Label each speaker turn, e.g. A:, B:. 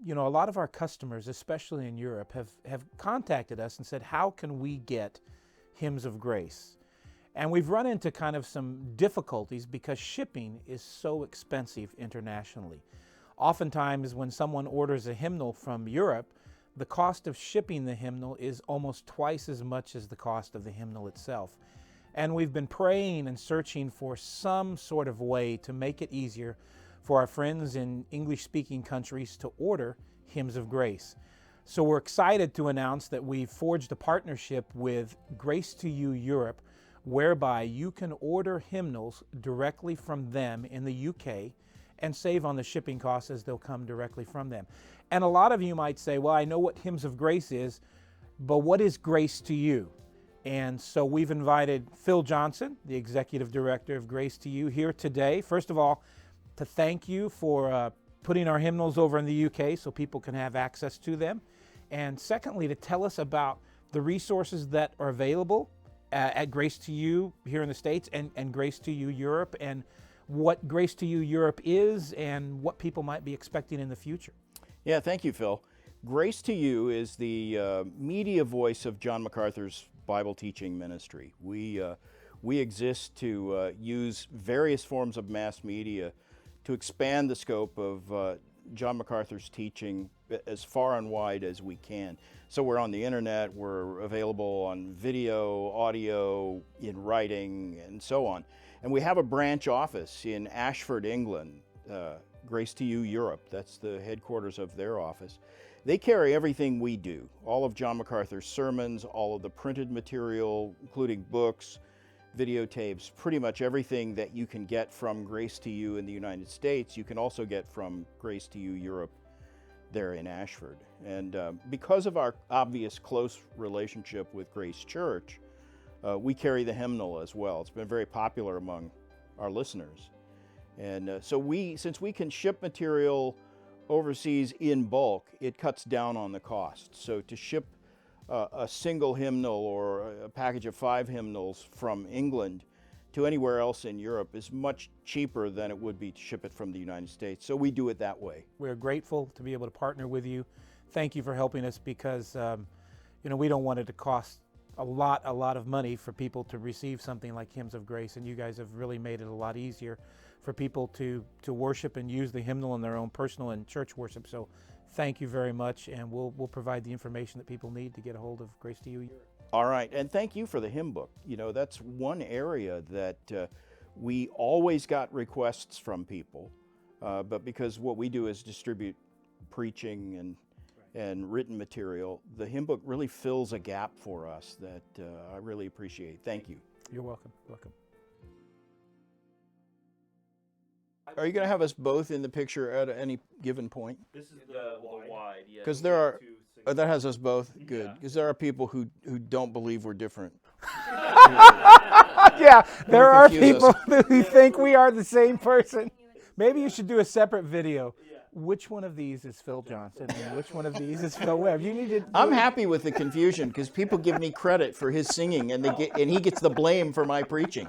A: a lot of our customers, especially in Europe, have contacted us and said, how can we get hymns of grace? And we've run into kind of some difficulties because shipping is so expensive internationally. Oftentimes when someone orders a hymnal from Europe, the cost of shipping the hymnal is almost twice as much as the cost of the hymnal itself. And we've been praying and searching for some sort of way to make it easier for our friends in English-speaking countries to order hymns of grace. So we're excited to announce that we've forged a partnership with Grace to You Europe, whereby you can order hymnals directly from them in the UK and save on the shipping costs as they'll come directly from them. And a lot of you might say, well, I know what Hymns of Grace is, but what is Grace to You? And so we've invited Phil Johnson, the Executive Director of Grace to You, here today. First of all, to thank you for putting our hymnals over in the UK so people can have access to them. And secondly, to tell us about the resources that are available at Grace to You here in the States and Grace to You Europe, and what Grace to You Europe is and what people might be expecting in the future.
B: Yeah, thank you, Phil. Grace to You is the media voice of John MacArthur's Bible teaching ministry. We exist to use various forms of mass media to expand the scope of John MacArthur's teaching as far and wide as we can. So we're on the internet, we're available on video, audio, in writing, and so on. And we have a branch office in Ashford, England, Grace to You Europe. That's the headquarters of their office. They carry everything we do, all of John MacArthur's sermons, all of the printed material, including books, videotapes, pretty much everything that you can get from Grace to You in the United States, you can also get from Grace to You Europe there in Ashford. And because of our obvious close relationship with Grace Church, we carry the hymnal as well. It's been very popular among our listeners. And since we can ship material overseas in bulk, it cuts down on the cost. So to ship a single hymnal or a package of 5 hymnals from England to anywhere else in Europe is much cheaper than it would be to ship it from the United States. So we do it that way.
A: We're grateful to be able to partner with you. Thank you for helping us because we don't want it to cost a lot of money for people to receive something like Hymns of Grace, and you guys have really made it a lot easier for people to worship and use the hymnal in their own personal and church worship. So thank you very much, and we'll provide the information that people need to get a hold of Grace to You Europe.
B: All right, and thank you for the hymn book. That's one area that we always got requests from people, but because what we do is distribute preaching and written material, the hymn book really fills a gap for us that I really appreciate. Thank you.
A: You're welcome. Welcome.
B: Are you going to have us both in the picture at any given point?
C: This is the wide, yeah.
B: Because there are, that has us both? Good. Because there are people who don't believe we're different.
A: Yeah, there are people who think we are the same person. Maybe you should do a separate video. Which one of these is Phil Johnson and which one of these is Phil Webb? You need to.
B: I'm happy with the confusion because people give me credit for his singing and he gets the blame for my preaching.